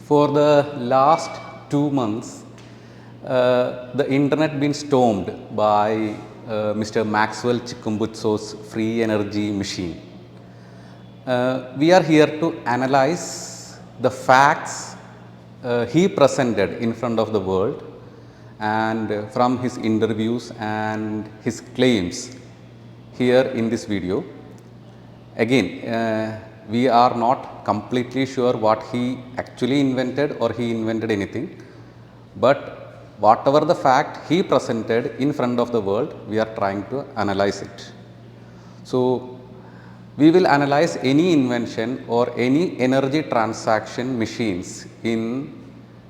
For the last 2 months, the internet been stormed by Mr. Maxwell Chikumbutso's free energy machine. We are here to analyze the facts he presented in front of the world, and from his interviews and his claims here in this video. Again, we are not completely sure what he actually invented or he invented anything, but whatever the fact he presented in front of the world, we are trying to analyze it. So, we will analyze any invention or any energy transaction machines in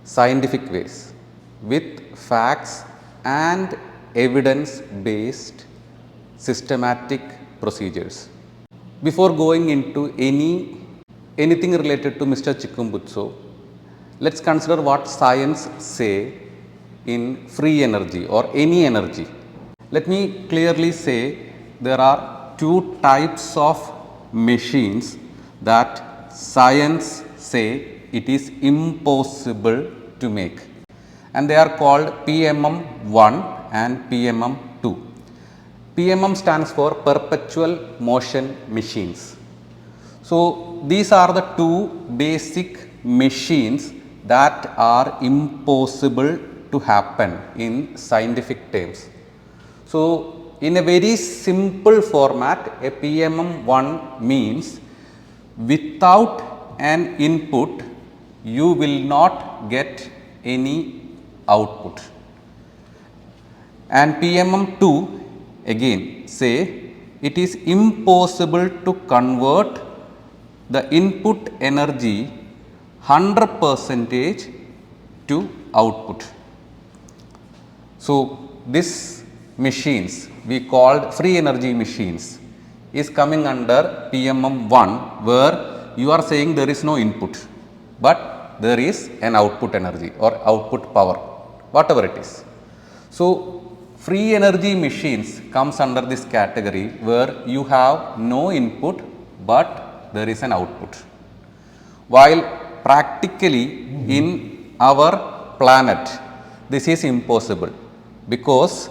scientific ways with facts and evidence based systematic procedures. Before going into anything related to Mr. Chikumbutso, let's consider what science say in free energy or any energy. Let me clearly say there are two types of machines that science say it is impossible to make, and they are called PMM1 and PMM2. PMM stands for perpetual motion machines. So, these are the two basic machines that are impossible to happen in scientific terms. So, in a very simple format, a PMM1 means without an input you will not get any output, and PMM2 again say it is impossible to convert the input energy 100% to output. So, this machines we called free energy machines is coming under PMM1, where you are saying there is no input, but there is an output energy or output power, whatever it is. So, free energy machines comes under this category where you have no input but there is an output. While practically in our planet this is impossible, because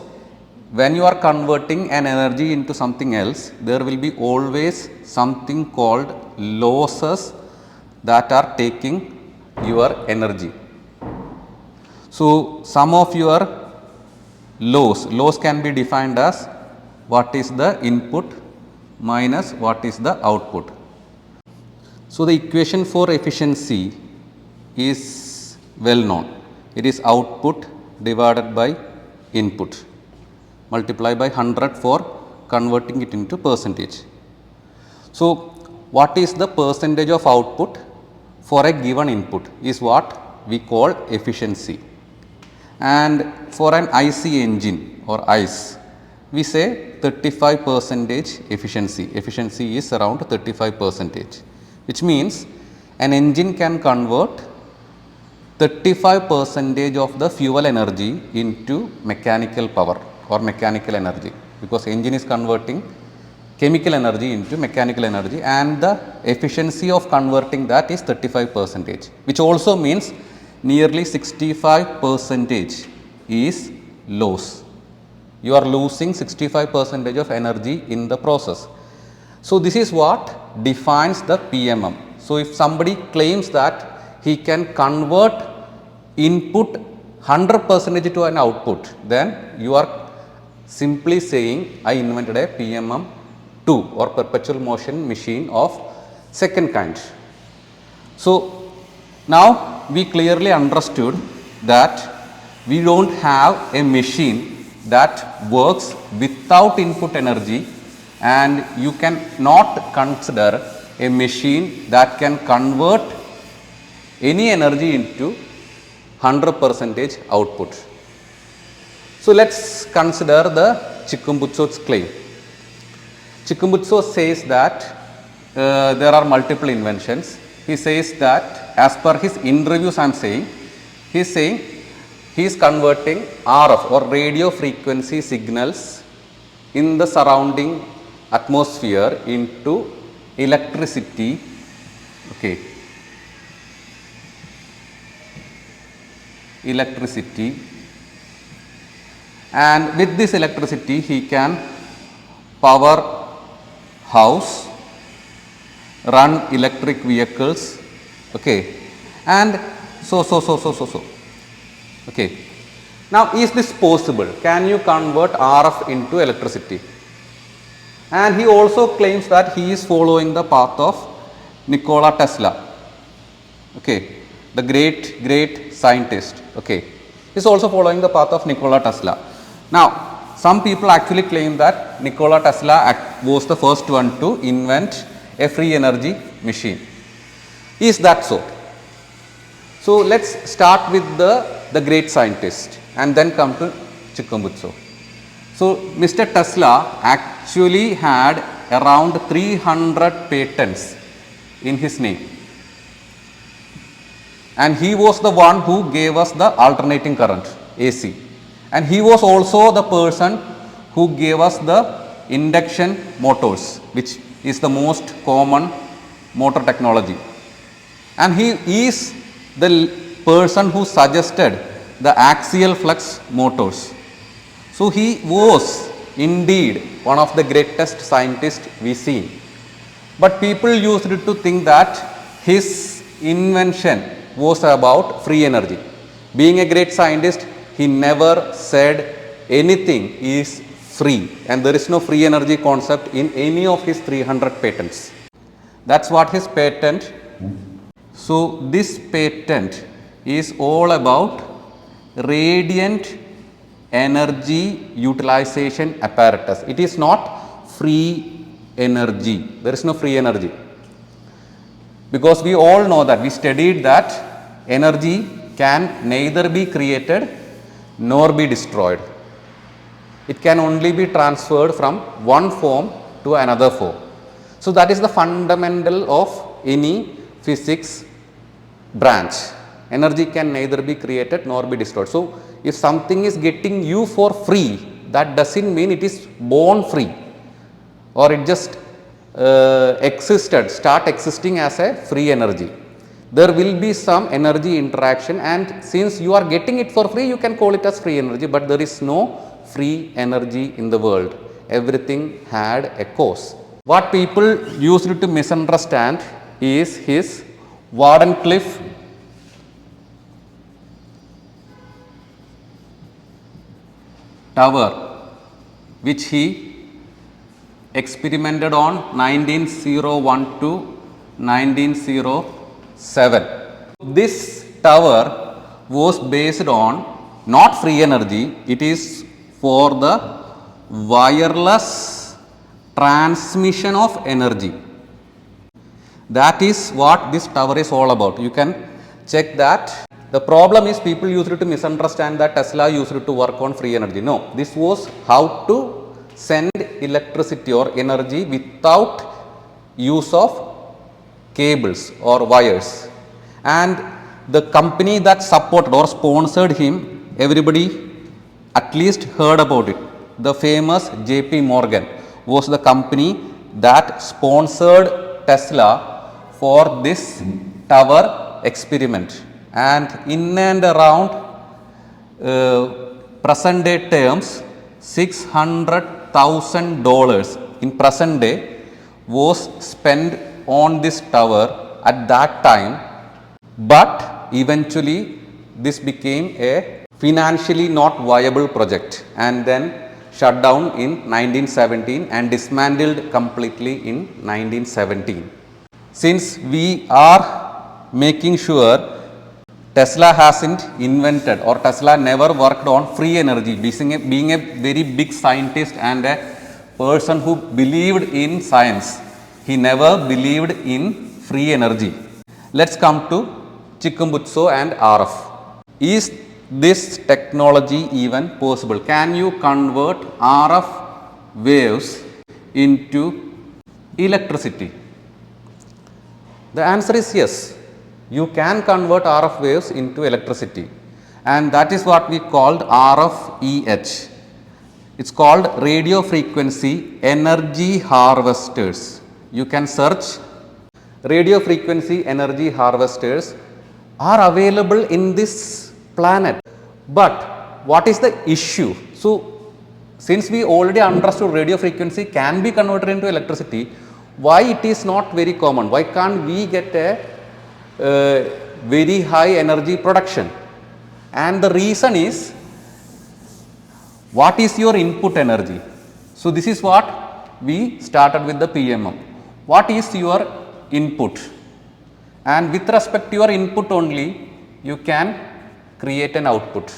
when you are converting an energy into something else, there will be always something called losses that are taking your energy. So, some of your loss can be defined as what is the input minus what is the output. So, the equation for efficiency is well known. It is output divided by input multiplied by 100 for converting it into percentage. So, what is the percentage of output for a given input is what we call efficiency. And for an IC engine or ICE, we say 35% efficiency. Efficiency is around 35%, which means an engine can convert 35% of the fuel energy into mechanical power or mechanical energy, because engine is converting chemical energy into mechanical energy, and the efficiency of converting that is 35%, which also means nearly 65% is loss. You are losing 65% of energy in the process. So, this is what defines the PMM. So, if somebody claims that he can convert input 100% to an output, then you are simply saying I invented a PMM2 or perpetual motion machine of second kind. So, now we clearly understood that we do not have a machine that works without input energy, and you can not consider a machine that can convert any energy into 100% output. So, let us consider the Chikumbutso's claim. Chikumbutso says that there are multiple inventions. He says that as per his interviews I am saying, he is saying he is converting RF or radio frequency signals in the surrounding atmosphere into electricity. Okay. electricity, and with this electricity he can power house, run electric vehicles, okay, and so. Okay. Now, is this possible? Can you convert RF into electricity? And he also claims that he is following the path of Nikola Tesla, okay, the great scientist, okay, is also following the path of Nikola Tesla. Now, some people actually claim that Nikola Tesla was the first one to invent a free energy machine. Is that so? So, let us start with the great scientist and then come to chikumbutso. So, Mr. Tesla actually had around 300 patents in his name, and he was the one who gave us the alternating current AC, and he was also the person who gave us the induction motors, which is the most common motor technology, and he is the person who suggested the axial flux motors. So, he was indeed one of the greatest scientists we see, but people used to think that his invention was about free energy. Being a great scientist, he never said anything is free, and there is no free energy concept in any of his 300 patents. That is what his patent. So, this patent is all about radiant energy utilization apparatus. It is not free energy. There is no free energy, because we all know that, we studied that energy can neither be created nor be destroyed. It can only be transferred from one form to another form. So, that is the fundamental of any physics branch. Energy can neither be created nor be destroyed. So, if something is getting you for free, that does not mean it is born free, or it just start existing as a free energy. There will be some energy interaction, and since you are getting it for free, you can call it as free energy, but there is no free energy in the world. Everything had a cause. What people used to misunderstand is his Wardenclyffe tower, which he experimented on 1901 to 1907. This tower was based on not free energy, it is for the wireless transmission of energy. That is what this tower is all about. You can check that. The problem is people used to misunderstand that Tesla used to work on free energy. No, this was how to send electricity or energy without use of cables or wires. And the company that supported or sponsored him, everybody at least heard about it. The famous JP Morgan was the company that sponsored Tesla for this tower experiment, and in and around present day terms, $600,000 in present day was spent on this tower at that time, but eventually this became a financially not viable project and then shut down in 1917 and dismantled completely in 1917. Since we are making sure Tesla hasn't invented, or Tesla never worked on free energy, being a very big scientist and a person who believed in science, he never believed in free energy. Let us come to chikumbutso and RF. Is this technology even possible? Can you convert RF waves into electricity? The answer is yes. You can convert RF waves into electricity, and that is what we called RFEH. It is called radio frequency energy harvesters. You can search. Radio frequency energy harvesters are available in this planet. But what is the issue? So, since we already understood radio frequency can be converted into electricity, why it is not very common? Why can't we get a very high energy production? And the reason is, what is your input energy? So, this is what we started with the PMM. What is your input? And with respect to your input only, you can create an output.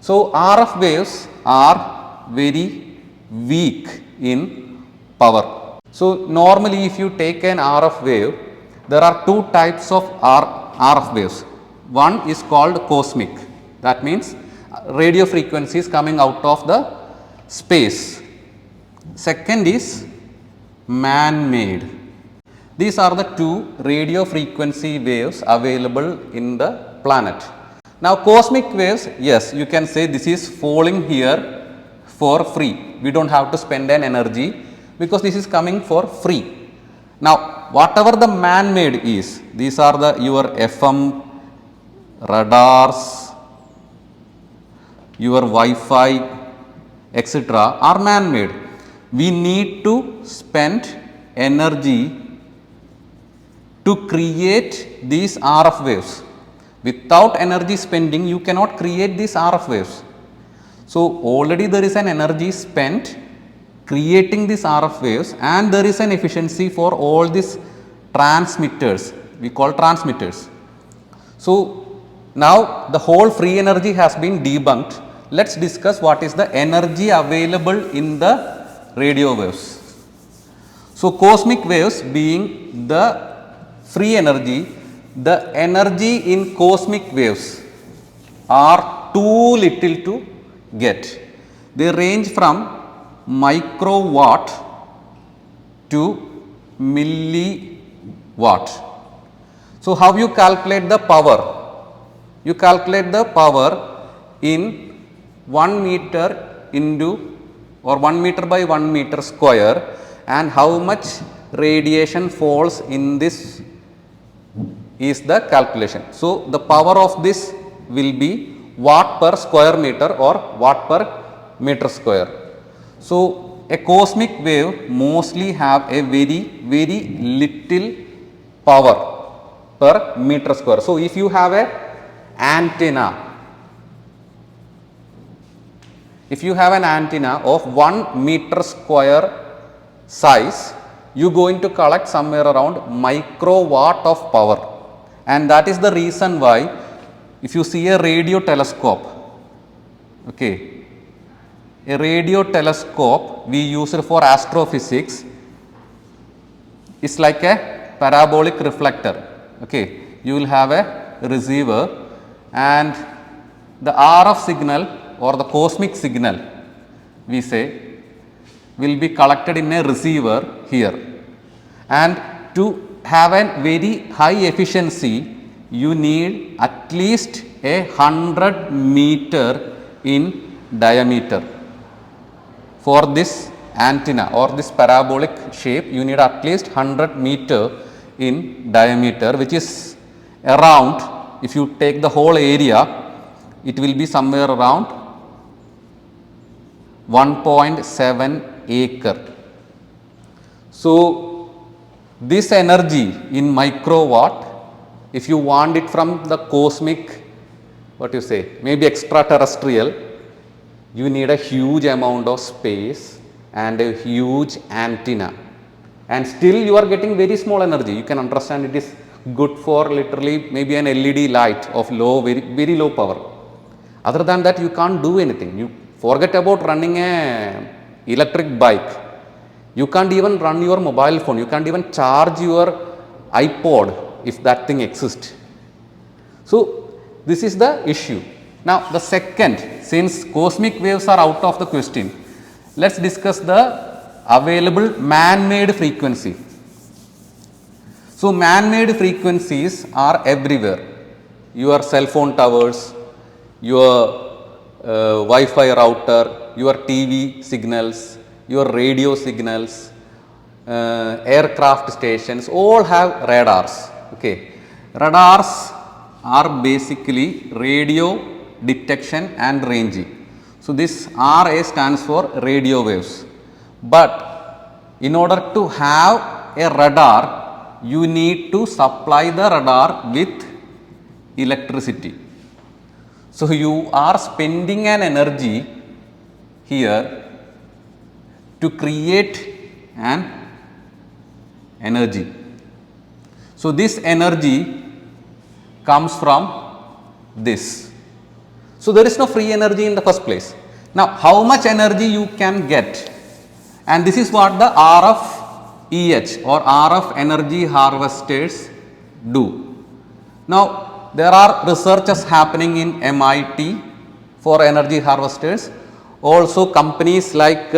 So, RF waves are very weak in power. So, normally if you take an RF wave, there are two types of RF waves. One is called cosmic, that means radio frequencies coming out of the space. Second is man-made. These are the two radio frequency waves available in the planet. Now, cosmic waves, yes, you can say this is falling here for free. We do not have to spend an energy because this is coming for free. Now, whatever the man-made is, these are the your FM, radars, your Wi-Fi, etc. are man-made. We need to spend energy to create these RF waves. Without energy spending, you cannot create these RF waves. So, already there is an energy spent creating these RF waves, and there is an efficiency for all these transmitters, we call transmitters. So, now the whole free energy has been debunked. Let us discuss what is the energy available in the radio waves. So, cosmic waves being the free energy, the energy in cosmic waves are too little to get. They range from microwatt to milliwatt. So, how you calculate the power? You calculate the power in 1 meter into or 1 meter by 1 meter square, and how much radiation falls in this is the calculation. So, the power of this will be watt per square meter or watt per meter square. So, a cosmic wave mostly have a very little power per meter square. So, if you have a antenna, if you have an antenna of 1 meter square size, you are going to collect somewhere around microwatt of power. And that is the reason why if you see a radio telescope, okay, a radio telescope we use it for astrophysics is like a parabolic reflector. Okay, you will have a receiver, and the RF signal or the cosmic signal we say will be collected in a receiver here, and to have a very high efficiency you need at least 100 meter in diameter. For this antenna or this parabolic shape, you need at least 100 meter in diameter, which is around, if you take the whole area, it will be somewhere around 1.7 acre. So, this energy in microwatt, if you want it from the cosmic, what you say, maybe extraterrestrial, you need a huge amount of space and a huge antenna, and still you are getting very small energy. You can understand it is good for literally maybe an LED light of low, very low power. Other than that, you can't do anything. You forget about running a electric bike. You can't even run your mobile phone. You can't even charge your iPod if that thing exists. So, this is the issue. Now, the second, since cosmic waves are out of the question, let us discuss the available man-made frequency. So, man-made frequencies are everywhere. Your cell phone towers, your Wi-Fi router, your TV signals, your radio signals, aircraft stations all have radars. Okay. Radars are basically radio detection and ranging. So, this RA stands for radio waves, but in order to have a radar, you need to supply the radar with electricity. So, you are spending an energy here to create an energy. So, this energy comes from this. So, there is no free energy in the first place. Now, how much energy you can get, and this is what the RF EH or RF energy harvesters do. Now, there are researches happening in MIT for energy harvesters. Also, companies like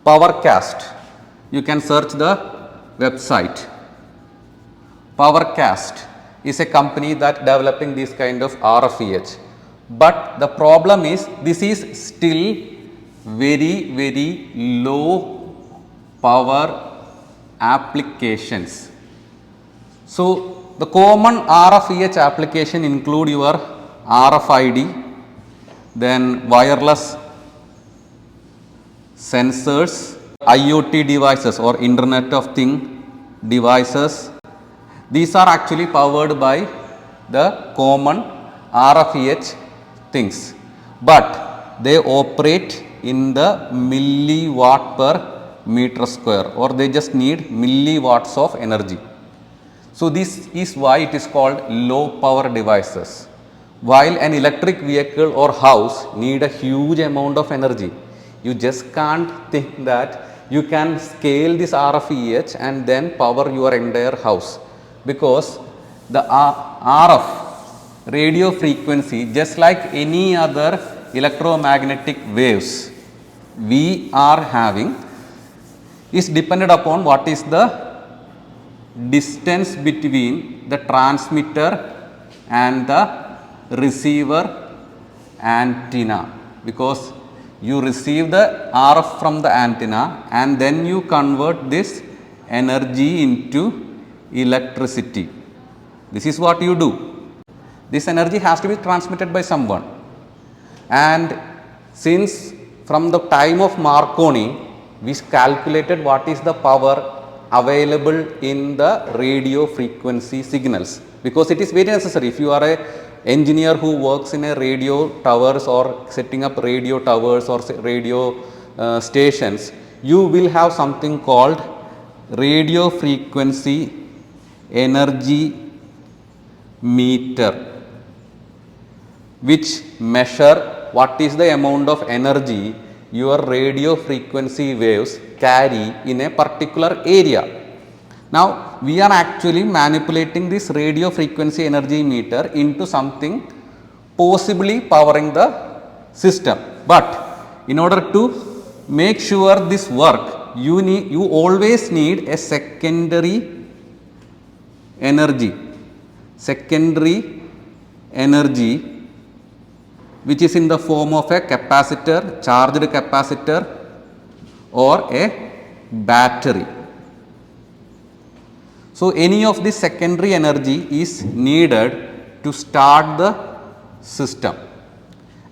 Powercast, you can search the website. Powercast is a company that developing this kind of RFEH, but the problem is this is still very low power applications. So, the common RFEH application include your RFID, then wireless sensors, IoT devices or Internet of Things devices. These are actually powered by the common RFEH things, but they operate in the milliwatt per meter square, or they just need milliwatts of energy. So, this is why it is called low power devices, while an electric vehicle or house need a huge amount of energy. You just can't think that you can scale this RFEH and then power your entire house, because the RF radio frequency, just like any other electromagnetic waves we are having, is dependent upon what is the distance between the transmitter and the receiver antenna, because you receive the RF from the antenna and then you convert this energy into electricity. This is what you do. This energy has to be transmitted by someone, and since from the time of Marconi we calculated what is the power available in the radio frequency signals, because it is very necessary. If you are a engineer who works in a radio towers or setting up radio towers or radio stations, you will have something called radio frequency energy meter, which measure what is the amount of energy your radio frequency waves carry in a particular area. Now, we are actually manipulating this radio frequency energy meter into something possibly powering the system, but in order to make sure this work, you always need a secondary energy, which is in the form of a capacitor, charged capacitor, or a battery. So, any of this secondary energy is needed to start the system,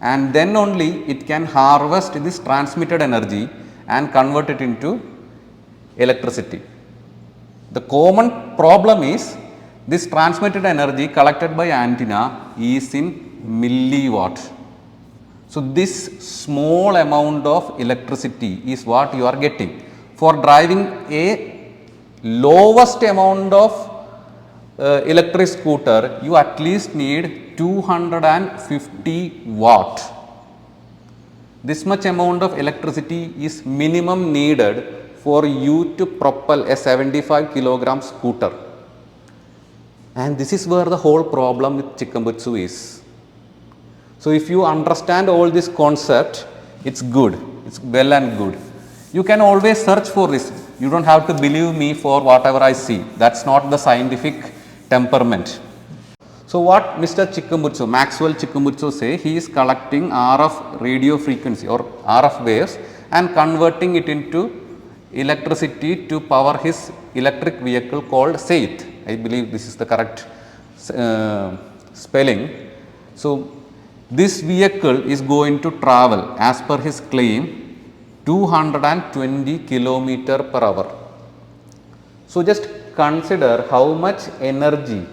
and then only it can harvest this transmitted energy and convert it into electricity. The common problem is this transmitted energy collected by antenna is in milliwatt. So, this small amount of electricity is what you are getting. For driving a lowest amount of electric scooter, you at least need 250 watt. This much amount of electricity is minimum needed for you to propel a 75 kilogram scooter, and this is where the whole problem with chikumbutso is. So, if you understand all this concept, it's good, it's well and good. You can always search for this. You don't have to believe me for whatever I see. That's not the scientific temperament. So, what Mr. Chikumbutso, Maxwell Chikumbutso say, he is collecting RF radio frequency or RF waves and converting it into electricity to power his electric vehicle called Seith. I believe this is the correct spelling. So, this vehicle is going to travel as per his claim 220 kilometer per hour. So, just consider how much energy.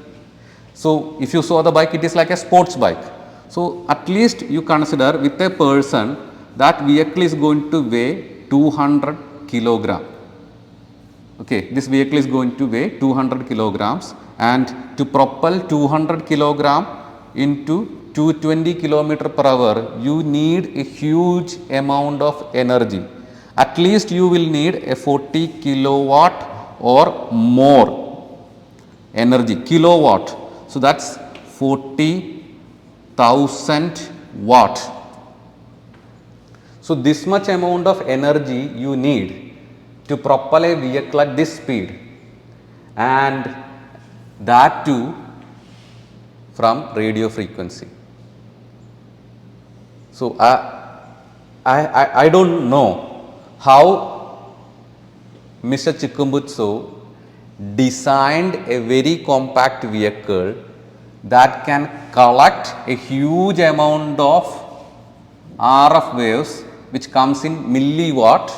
So, if you saw the bike, it is like a sports bike. So, at least you consider with a person that vehicle is going to weigh 200 kilogram. Okay, this vehicle is going to weigh 200 kilograms, and to propel 200 kilogram into 220 kilometer per hour, you need a huge amount of energy. At least you will need a 40 kilowatt or more energy, kilowatt. So, that is 40,000 watt. So, this much amount of energy you need to propel a vehicle at this speed, and that too from radio frequency. So, I do not know how Mr. Chikumbutso designed a very compact vehicle that can collect a huge amount of RF waves which comes in milliwatt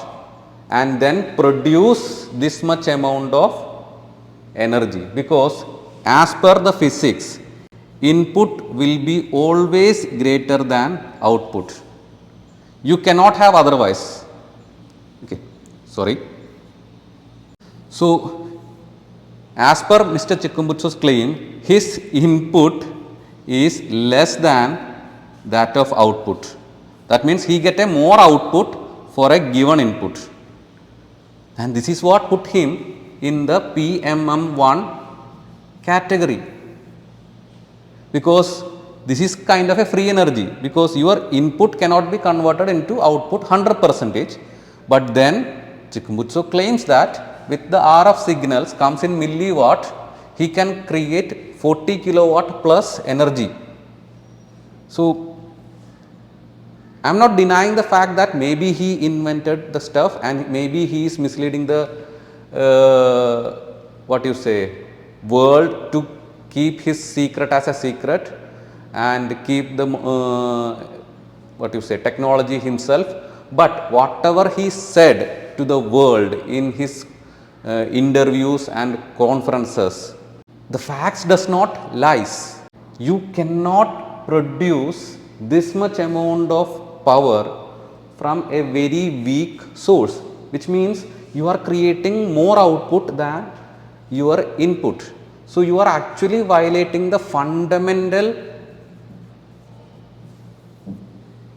and then produce this much amount of energy, because as per the physics, input will be always greater than output. You cannot have otherwise. Okay, sorry. So, as per Mr. Chikumbutso's claim, his input is less than that of output. That means he get a more output for a given input, and this is what put him in the PMM1 category, because this is kind of a free energy, because your input cannot be converted into output 100%, but then Chikumbutso claims that with the RF signals comes in milliwatt, he can create 40 kilowatt plus energy. So, I am not denying the fact that maybe he invented the stuff and maybe he is misleading the world to keep his secret as a secret and keep the technology himself. But whatever he said to the world in his interviews and conferences, the facts does not lies. You cannot produce this much amount of power from a very weak source, which means you are creating more output than your input. So, you are actually violating the fundamental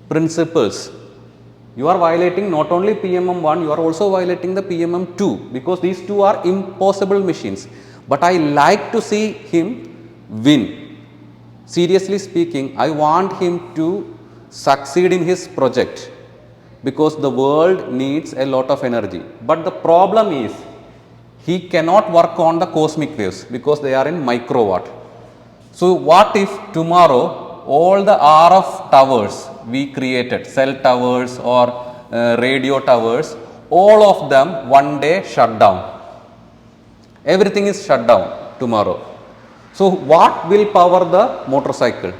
principles. You are violating not only PMM1, you are also violating the PMM2, because these two are impossible machines. But I like to see him win. Seriously speaking, I want him to succeed in his project, because the world needs a lot of energy. But the problem is, he cannot work on the cosmic waves because they are in microwatt. So, what if tomorrow all the RF towers we created, cell towers or radio towers, all of them one day shut down? Everything is shut down tomorrow. So, what will power the motorcycle?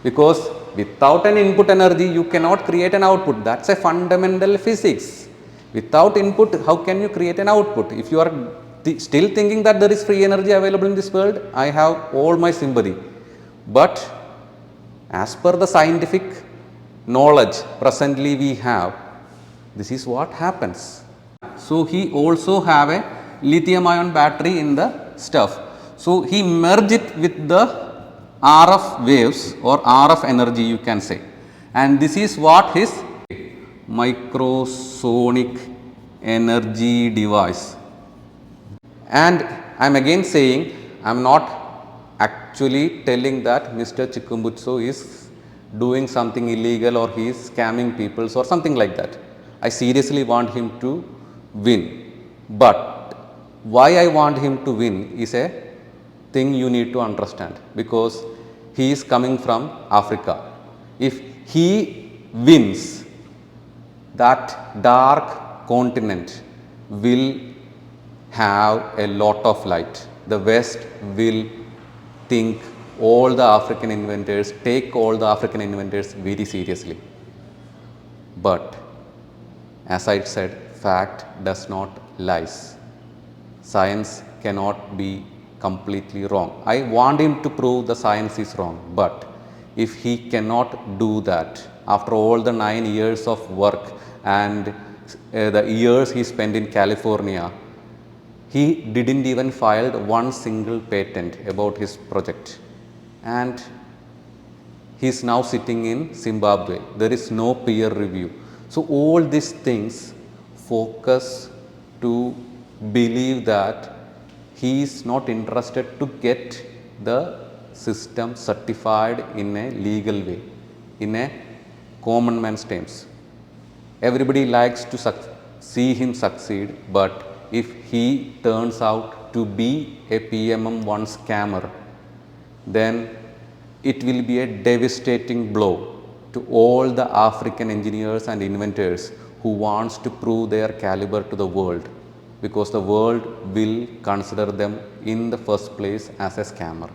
Because without an input energy, you cannot create an output. That is a fundamental physics. Without input, how can you create an output? If you are still thinking that there is free energy available in this world, I have all my sympathy. But as per the scientific knowledge presently we have, this is what happens. So, he also have a lithium ion battery in the stuff. So, he merged it with the RF waves or RF energy, you can say, and this is what his microsonic energy device. And I am again saying, I am not actually telling that Mr. Chikumbutso is doing something illegal or he is scamming people or something like that. I seriously want him to win, but why I want him to win is a thing you need to understand, because he is coming from Africa. If he wins, that dark continent will have a lot of light. The West will think all the African inventors, take all the African inventors very seriously. But as I said, fact does not lies. Science cannot be completely wrong. I want him to prove the science is wrong, but if he cannot do that after all the 9 years of work and the years he spent in California, he didn't even filed one single patent about his project, and he is now sitting in Zimbabwe. There is no peer review. So all these things focus to believe that he is not interested to get the system certified in a legal way, in a common man's terms. Everybody likes to see him succeed, but if he turns out to be a PMM1 scammer, then it will be a devastating blow to all the African engineers and inventors who wants to prove their caliber to the world, because the world will consider them in the first place as a scammer.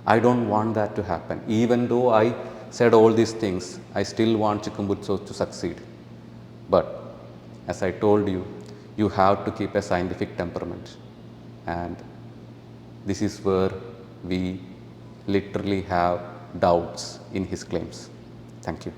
I don't want that to happen. Even though I said all these things, I still want chikumbutso to succeed. But as I told you, you have to keep a scientific temperament, and this is where we literally have doubts in his claims. Thank you.